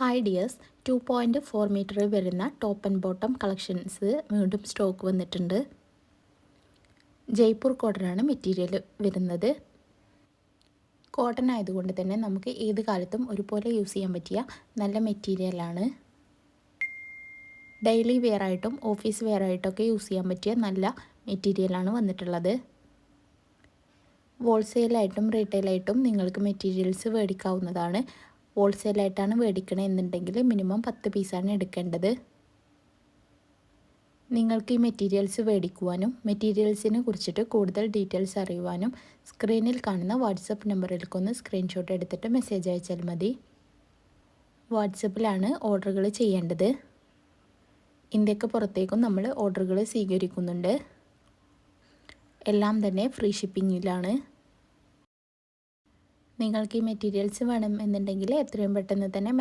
Hi dears, 2.4 മീറ്ററിൽ വരുന്ന top and bottom collections വീണ്ടും സ്റ്റോക്ക് വന്നിട്ടുണ്ട്. ജയ്പൂർ കോട്ടനാണ് മെറ്റീരിയൽ വരുന്നത്. കോട്ടൺ ആയതുകൊണ്ട് തന്നെ നമുക്ക് ഏത് കാലത്തും ഒരുപോലെ യൂസ് ചെയ്യാൻ പറ്റിയ നല്ല മെറ്റീരിയലാണ്. ഡെയിലി വെയർ ആയിട്ടും ഓഫീസ് വെയർ ആയിട്ടൊക്കെ യൂസ് ചെയ്യാൻ പറ്റിയ നല്ല മെറ്റീരിയലാണ് വന്നിട്ടുള്ളത്. ഹോൾസെയിലായിട്ടും റീറ്റെയിലായിട്ടും നിങ്ങൾക്ക് മെറ്റീരിയൽസ് മേടിക്കാവുന്നതാണ്. ഹോൾസെയിലായിട്ടാണ് മേടിക്കണത് എന്നുണ്ടെങ്കിൽ മിനിമം 10 പീസാണ് എടുക്കേണ്ടത്. നിങ്ങൾക്ക് ഈ മെറ്റീരിയൽസ് മേടിക്കുവാനും മെറ്റീരിയൽസിനെ കുറിച്ചിട്ട് കൂടുതൽ ഡീറ്റെയിൽസ് അറിയുവാനും സ്ക്രീനിൽ കാണുന്ന വാട്സപ്പ് നമ്പറിലേക്കൊന്ന് സ്ക്രീൻഷോട്ട് എടുത്തിട്ട് മെസ്സേജ് അയച്ചാൽ മതി. വാട്സപ്പിലാണ് ഓർഡറുകൾ ചെയ്യേണ്ടത്. ഇന്ത്യക്ക് പുറത്തേക്കും നമ്മൾ ഓർഡറുകൾ സ്വീകരിക്കുന്നുണ്ട്. എല്ലാം തന്നെ ഫ്രീ ഷിപ്പിങ്ങിലാണ്. നിങ്ങൾക്ക് ഈ മെറ്റീരിയൽസ് വേണം എന്നുണ്ടെങ്കിൽ എത്രയും പെട്ടെന്ന് തന്നെ